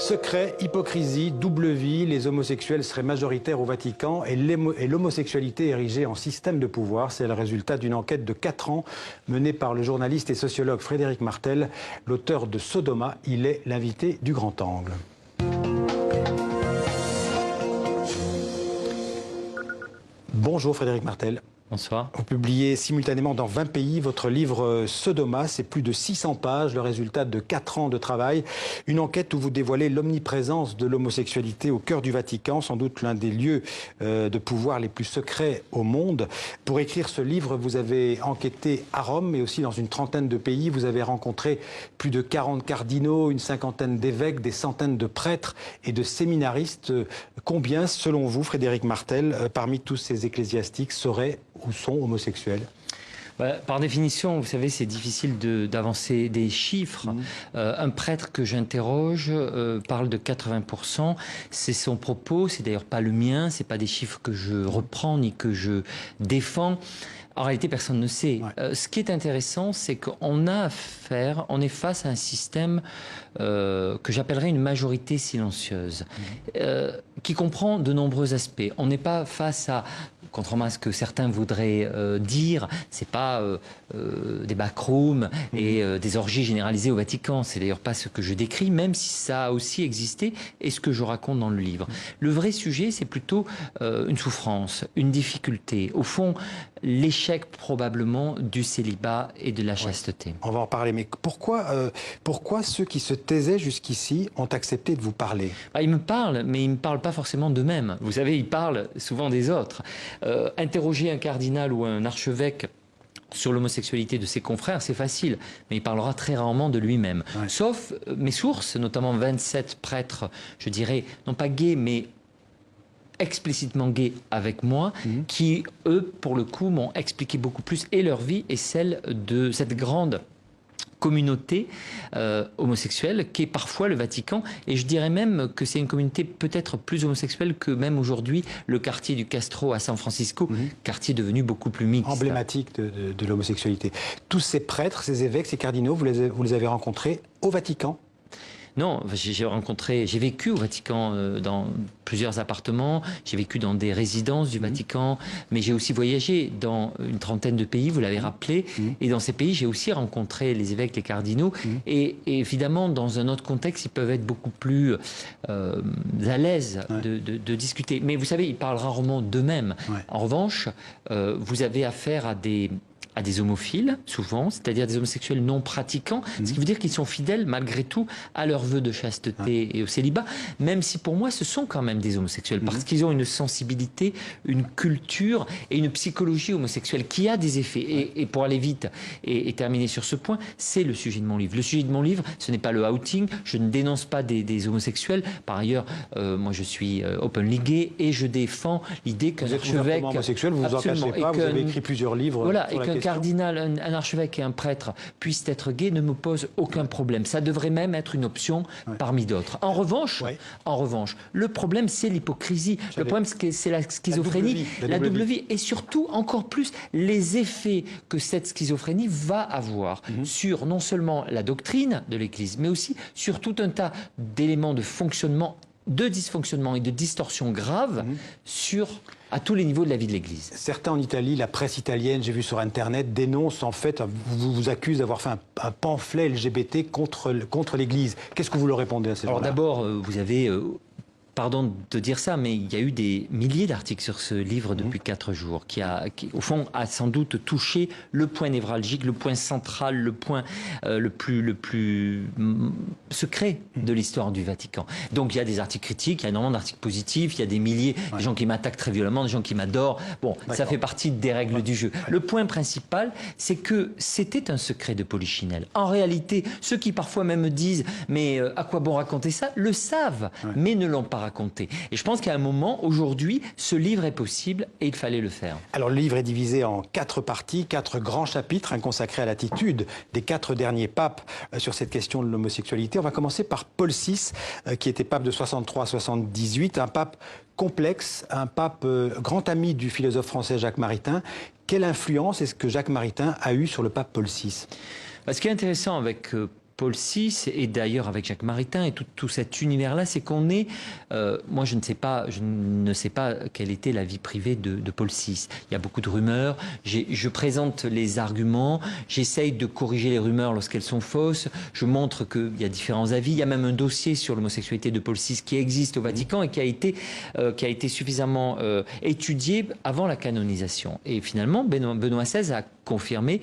Secret, hypocrisie, double vie, les homosexuels seraient majoritaires au Vatican et l'homosexualité érigée en système de pouvoir. C'est le résultat d'une enquête de 4 ans menée par le journaliste et sociologue Frédéric Martel, l'auteur de Sodoma. Il est l'invité du Grand Angle. Bonjour Frédéric Martel. Bonsoir. Vous publiez simultanément dans 20 pays votre livre Sodoma, c'est plus de 600 pages, le résultat de 4 ans de travail. Une enquête où vous dévoilez l'omniprésence de l'homosexualité au cœur du Vatican, sans doute l'un des lieux de pouvoir les plus secrets au monde. Pour écrire ce livre, vous avez enquêté à Rome, mais aussi dans une trentaine de pays. Vous avez rencontré plus de 40 cardinaux, une cinquantaine d'évêques, des centaines de prêtres et de séminaristes. Combien, selon vous, Frédéric Martel, parmi tous ces ecclésiastiques seraient ou sont homosexuels? Par définition, vous savez, c'est difficile d'avancer des chiffres. Un prêtre que j'interroge parle de 80%. C'est son propos, c'est d'ailleurs pas le mien, c'est pas des chiffres que je reprends ni que je défends. En réalité, personne ne sait. Ce qui est intéressant, c'est qu'on a affaire, on est face à un système que j'appellerais une majorité silencieuse, qui comprend de nombreux aspects. On n'est pas face à, contrairement à ce que certains voudraient dire, c'est pas des backrooms et des orgies généralisées au Vatican. C'est d'ailleurs pas ce que je décris, même si ça a aussi existé et ce que je raconte dans le livre. Le vrai sujet, c'est plutôt une souffrance, une difficulté. Au fond, l'échec probablement du célibat et de la chasteté. On va en parler, mais pourquoi ceux qui se taisaient jusqu'ici ont accepté de vous parler? Ils me parlent, mais ils ne me parlent pas forcément d'eux-mêmes. Vous savez, ils parlent souvent des autres. Interroger un cardinal ou un archevêque sur l'homosexualité de ses confrères, c'est facile, mais il parlera très rarement de lui-même. Sauf mes sources, notamment 27 prêtres, je dirais, non pas gays, mais explicitement gays avec moi, qui, eux, pour le coup, m'ont expliqué beaucoup plus et leur vie et celle de cette grande communauté homosexuelle qu'est parfois le Vatican, et je dirais même que c'est une communauté peut-être plus homosexuelle que même aujourd'hui le quartier du Castro à San Francisco, quartier devenu beaucoup plus mixte. Emblématique de l'homosexualité. Tous ces prêtres, ces évêques, ces cardinaux, vous les avez rencontrés au Vatican? Non, j'ai vécu au Vatican dans plusieurs appartements, j'ai vécu dans des résidences du Vatican, mais j'ai aussi voyagé dans une trentaine de pays, vous l'avez rappelé, et dans ces pays, j'ai aussi rencontré les évêques, les cardinaux, et évidemment, dans un autre contexte, ils peuvent être beaucoup plus à l'aise de discuter. Mais vous savez, ils parlent rarement d'eux-mêmes. En revanche, vous avez affaire à des homophiles, souvent, c'est-à-dire des homosexuels non pratiquants, ce qui veut dire qu'ils sont fidèles, malgré tout, à leurs vœux de chasteté et au célibat, même si pour moi, ce sont quand même des homosexuels, parce qu'ils ont une sensibilité, une culture et une psychologie homosexuelle qui a des effets. Et pour aller vite et terminer sur ce point, c'est le sujet de mon livre. Le sujet de mon livre, ce n'est pas le outing, je ne dénonce pas des homosexuels. Par ailleurs, moi, je suis openly gay et je défends l'idée qu'un archevêque... Vous êtes homosexuel, vous vous en cachez pas, vous avez écrit plusieurs livres. Voilà, et qu'un cardinal, un archevêque et un prêtre puissent être gays ne me pose aucun problème. Ça devrait même être une option parmi d'autres. En revanche, le problème, c'est l'hypocrisie. Le problème, c'est la schizophrénie, la double vie, et surtout, encore plus, les effets que cette schizophrénie va avoir sur non seulement la doctrine de l'Église, mais aussi sur tout un tas d'éléments de fonctionnement, de dysfonctionnement et de distorsion grave à tous les niveaux de la vie de l'Église. Certains en Italie, la presse italienne, j'ai vu sur Internet, dénoncent en fait, vous accusent d'avoir fait un pamphlet LGBT contre l'Église. Qu'est-ce que vous leur répondez à ces gens-là? Alors d'abord, vous avez... Pardon de dire ça, mais il y a eu des milliers d'articles sur ce livre depuis 4 jours, qui, au fond, a sans doute touché le point névralgique, le point central, le point le plus secret de l'histoire du Vatican. Donc il y a des articles critiques, il y a énormément d'articles positifs, il y a des milliers, des gens qui m'attaquent très violemment, des gens qui m'adorent. Bon, ça fait partie des règles du jeu. Le point principal, c'est que c'était un secret de Polichinelle. En réalité, ceux qui parfois même me disent « mais à quoi bon raconter ça ?» le savent, mais ne l'ont pas raconter. Et je pense qu'à un moment, aujourd'hui, ce livre est possible et il fallait le faire. Alors le livre est divisé en 4 parties, 4 grands chapitres consacrés à l'attitude des 4 derniers papes sur cette question de l'homosexualité. On va commencer par Paul VI, qui était pape de 63 à 78, un pape complexe, un pape grand ami du philosophe français Jacques Maritain. Quelle influence est-ce que Jacques Maritain a eu sur le pape Paul VI? Ce qui est intéressant avec Paul VI, et d'ailleurs avec Jacques Maritain et tout cet univers-là, c'est qu'on est... moi, je ne sais pas quelle était la vie privée de Paul VI. Il y a beaucoup de rumeurs. Je présente les arguments. J'essaye de corriger les rumeurs lorsqu'elles sont fausses. Je montre qu'il y a différents avis. Il y a même un dossier sur l'homosexualité de Paul VI qui existe au Vatican et qui a été suffisamment étudié avant la canonisation. Et finalement, Benoît XVI a confirmé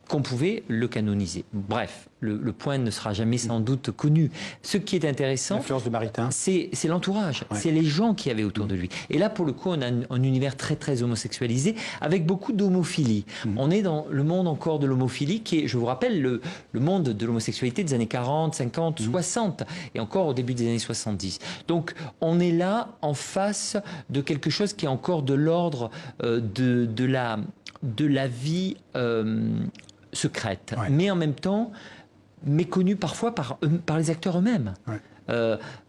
qu'on pouvait le canoniser. Bref, le point ne sera jamais sans doute connu. Ce qui est intéressant, l'influence de Maritain, c'est l'entourage, c'est les gens qui avaient autour de lui. Et là, pour le coup, on a un univers très très homosexualisé, avec beaucoup d'homophilie. On est dans le monde encore de l'homophilie, qui est, je vous rappelle, le monde de l'homosexualité des années 40, 50, 60, et encore au début des années 70. Donc, on est là en face de quelque chose qui est encore de l'ordre de la vie secrète, mais en même temps méconnue parfois par les acteurs eux-mêmes.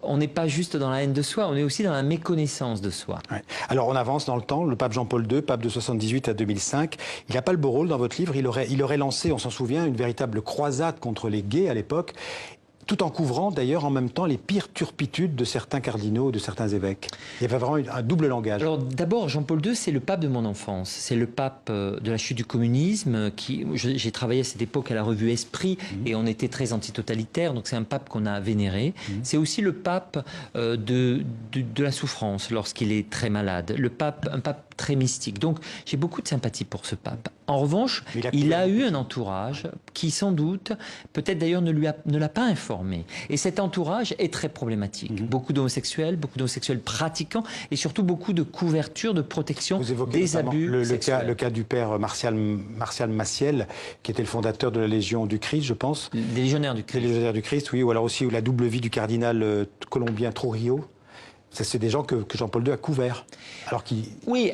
On n'est pas juste dans la haine de soi, on est aussi dans la méconnaissance de soi. Alors on avance dans le temps, le pape Jean-Paul II, pape de 78 à 2005, il n'a pas le beau rôle dans votre livre, il aurait lancé, on s'en souvient, une véritable croisade contre les gays à l'époque, tout en couvrant d'ailleurs en même temps les pires turpitudes de certains cardinaux, de certains évêques. Il y avait vraiment un double langage. Alors d'abord, Jean-Paul II, c'est le pape de mon enfance. C'est le pape de la chute du communisme. J'ai travaillé à cette époque à la revue Esprit et on était très antitotalitaire, donc c'est un pape qu'on a vénéré. C'est aussi le pape de la souffrance lorsqu'il est très malade. Un pape très mystique. Donc j'ai beaucoup de sympathie pour ce pape. En revanche, il a eu un entourage qui sans doute, peut-être d'ailleurs ne l'a pas informé. Et cet entourage est très problématique. Beaucoup d'homosexuels pratiquants et surtout beaucoup de couverture, de protection des abus sexuels. Le cas du père Martial Maciel, qui était le fondateur de la Légion du Christ, je pense. Les légionnaires du Christ. Les légionnaires du Christ, oui. Ou alors aussi la double vie du cardinal colombien Trujillo. C'est des gens que Jean-Paul II a couverts. Oui,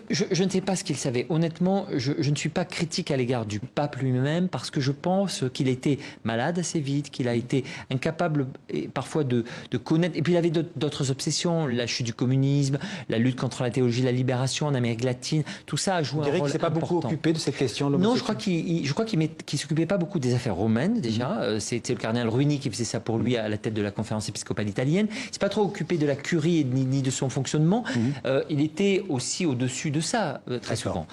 je ne sais pas ce qu'il savait. Honnêtement, je ne suis pas critique à l'égard du pape lui-même parce que je pense qu'il était malade assez vite, qu'il a été incapable parfois de connaître. Et puis il avait d'autres obsessions, la chute du communisme, la lutte contre la théologie de la libération en Amérique latine. Tout ça a joué un rôle important. Vous direz qu'il ne s'est pas beaucoup occupé de cette question? Non, je crois qu'il ne s'occupait pas beaucoup des affaires romaines déjà. C'était le cardinal Ruini qui faisait ça pour lui à la tête de la conférence épiscopale italienne. Il ne s'est pas trop occupé de la curie ni de son fonctionnement. Il était aussi au-dessus de ça, très souvent.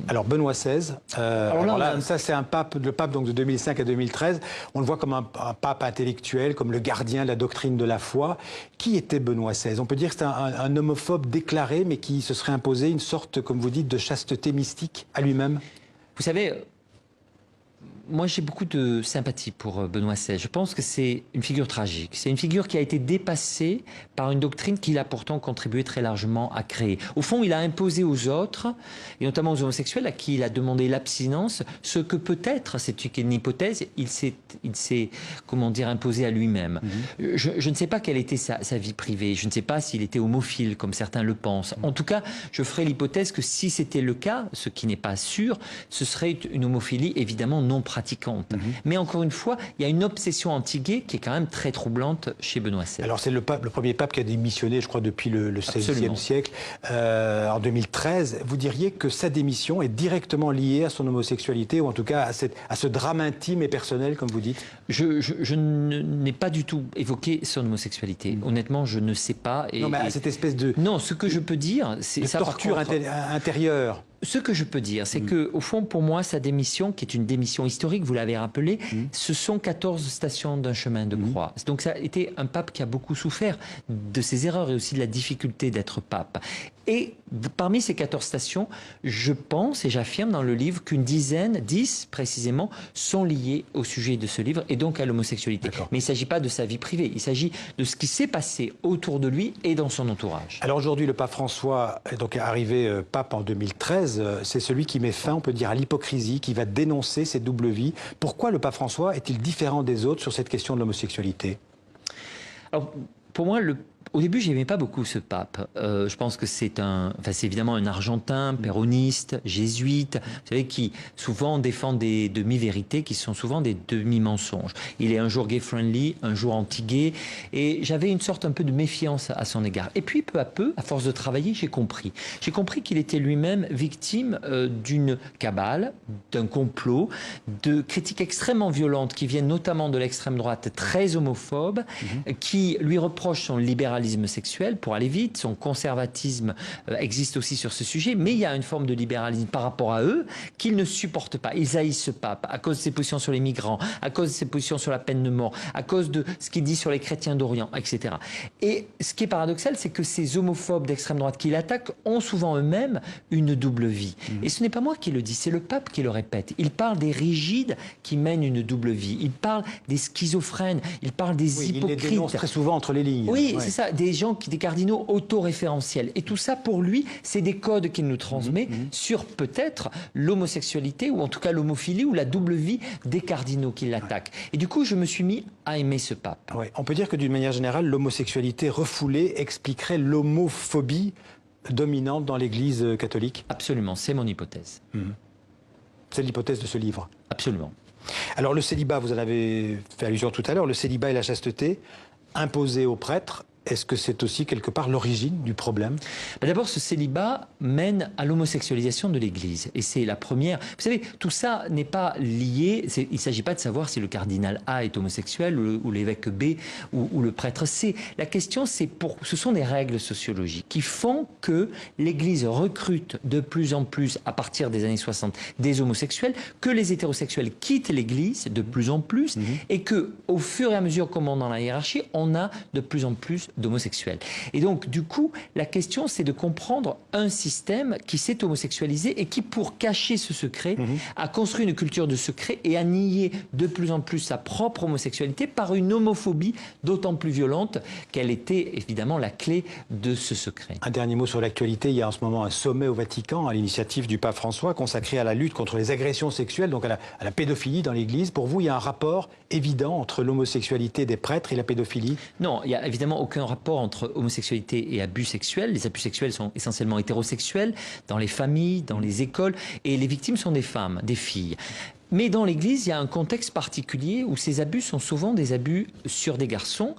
Alors, Benoît XVI, ça c'est le pape donc, de 2005 à 2013. On le voit comme un pape intellectuel, comme le gardien de la doctrine de la foi. Qui était Benoît XVI? On peut dire que c'est un homophobe déclaré, mais qui se serait imposé une sorte, comme vous dites, de chasteté mystique à lui-même. Vous savez, moi, j'ai beaucoup de sympathie pour Benoît XVI. Je pense que c'est une figure tragique. C'est une figure qui a été dépassée par une doctrine qu'il a pourtant contribué très largement à créer. Au fond, il a imposé aux autres, et notamment aux homosexuels, à qui il a demandé l'abstinence, ce que peut-être, c'est une hypothèse, il s'est, comment dire, imposé à lui-même. Je ne sais pas quelle était sa vie privée. Je ne sais pas s'il était homophile, comme certains le pensent. En tout cas, je ferai l'hypothèse que si c'était le cas, ce qui n'est pas sûr, ce serait une homophilie évidemment non pratiquante. Mais encore une fois, il y a une obsession anti-gay qui est quand même très troublante chez Benoît XVI. Alors c'est le premier pape qui a démissionné, je crois, depuis le XVIe siècle, en 2013. Vous diriez que sa démission est directement liée à son homosexualité, ou en tout cas à ce drame intime et personnel, comme vous dites? Je n'ai pas du tout évoqué son homosexualité. Honnêtement, je ne sais pas. Non, mais cette espèce de... Non, ce que je peux dire, c'est ça. Torture intérieure. Ce que je peux dire, c'est que, au fond, pour moi, sa démission, qui est une démission historique, vous l'avez rappelé, ce sont 14 stations d'un chemin de croix. Donc ça a été un pape qui a beaucoup souffert de ses erreurs et aussi de la difficulté d'être pape. Et parmi ces 14 stations, je pense et j'affirme dans le livre qu'une dizaine, 10 précisément, sont liées au sujet de ce livre et donc à l'homosexualité. Mais il ne s'agit pas de sa vie privée, il s'agit de ce qui s'est passé autour de lui et dans son entourage. Alors aujourd'hui, le pape François est donc arrivé pape en 2013. C'est celui qui met fin, on peut dire, à l'hypocrisie, qui va dénoncer cette double vie. Pourquoi le pape François est-il différent des autres sur cette question de l'homosexualité? Alors, pour moi, Au début, j'aimais pas beaucoup ce pape. Je pense que c'est évidemment un Argentin, péroniste, jésuite, vous savez, qui souvent défend des demi-vérités qui sont souvent des demi-mensonges. Il est un jour gay-friendly, un jour anti-gay, et j'avais une sorte un peu de méfiance à son égard. Et puis, peu à peu, à force de travailler, j'ai compris. J'ai compris qu'il était lui-même victime d'une cabale, d'un complot, de critiques extrêmement violentes qui viennent notamment de l'extrême droite, très homophobe, qui lui reproche son libéralisme sexuel, pour aller vite, son conservatisme existe aussi sur ce sujet, mais il y a une forme de libéralisme par rapport à eux qu'ils ne supportent pas. Ils haïssent ce pape à cause de ses positions sur les migrants, à cause de ses positions sur la peine de mort, à cause de ce qu'il dit sur les chrétiens d'Orient, etc. Et ce qui est paradoxal, c'est que ces homophobes d'extrême droite qui l'attaquent ont souvent eux-mêmes une double vie. Et ce n'est pas moi qui le dis, c'est le pape qui le répète. Il parle des rigides qui mènent une double vie. Il parle des schizophrènes, il parle des hypocrites. Il les dénonce très souvent entre les lignes. Oui, c'est ça, des cardinaux autoréférentiels. Et tout ça, pour lui, c'est des codes qu'il nous transmet sur peut-être l'homosexualité, ou en tout cas l'homophilie, ou la double vie des cardinaux qui l'attaquent. Et du coup, je me suis mis à aimer ce pape. Ouais. On peut dire que d'une manière générale, l'homosexualité refoulée expliquerait l'homophobie dominante dans l'Église catholique? Absolument, c'est mon hypothèse. C'est l'hypothèse de ce livre. Absolument. Alors le célibat, vous en avez fait allusion tout à l'heure, le célibat et la chasteté imposés aux prêtres, est-ce que c'est aussi quelque part l'origine du problème? D'abord, ce célibat mène à l'homosexualisation de l'Église. Et c'est la première... Vous savez, tout ça n'est pas lié... Il ne s'agit pas de savoir si le cardinal A est homosexuel ou l'évêque B ou le prêtre C. La question, ce sont des règles sociologiques qui font que l'Église recrute de plus en plus, à partir des années 60, des homosexuels, que les hétérosexuels quittent l'Église de plus en plus, et que, au fur et à mesure qu'on monte dans la hiérarchie, on a de plus en plus d'homosexuels. Et donc, du coup, la question, c'est de comprendre un système qui s'est homosexualisé et qui, pour cacher ce secret, a construit une culture de secret et a nié de plus en plus sa propre homosexualité par une homophobie d'autant plus violente qu'elle était évidemment la clé de ce secret. Un dernier mot sur l'actualité. Il y a en ce moment un sommet au Vatican à l'initiative du pape François consacré à la lutte contre les agressions sexuelles, donc à la pédophilie dans l'Église. Pour vous, il y a un rapport évident entre l'homosexualité des prêtres et la pédophilie? Non, il n'y a évidemment aucun rapport entre homosexualité et abus sexuels. Les abus sexuels sont essentiellement hétérosexuels dans les familles, dans les écoles, et les victimes sont des femmes, des filles. Mais dans l'Église, il y a un contexte particulier où ces abus sont souvent des abus sur des garçons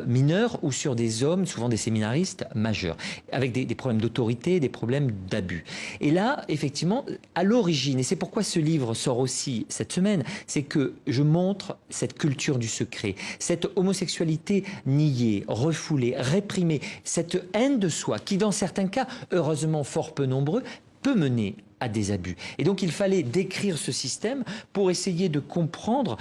mineurs ou sur des hommes, souvent des séminaristes majeurs, avec des problèmes d'autorité, des problèmes d'abus. Et là, effectivement, à l'origine, et c'est pourquoi ce livre sort aussi cette semaine, c'est que je montre cette culture du secret, cette homosexualité niée, refoulée, réprimée, cette haine de soi qui, dans certains cas, heureusement fort peu nombreux, peut mener à des abus. Et donc il fallait décrire ce système pour essayer de comprendre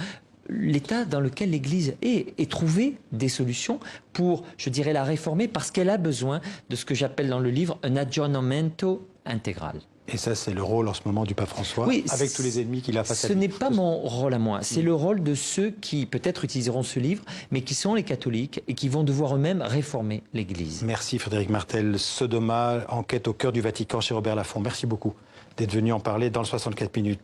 l'état dans lequel l'Église est et trouver des solutions pour, je dirais, la réformer parce qu'elle a besoin de ce que j'appelle dans le livre un aggiornamento intégral. Et ça, c'est le rôle en ce moment du pape François, oui, avec tous les ennemis qu'il a face à lui. Ce n'est pas mon rôle à moi, c'est le rôle de ceux qui peut-être utiliseront ce livre, mais qui sont les catholiques et qui vont devoir eux-mêmes réformer l'Église. Merci Frédéric Martel. Sodoma, enquête au cœur du Vatican chez Robert Laffont. Merci beaucoup d'être venu en parler dans le 64 minutes.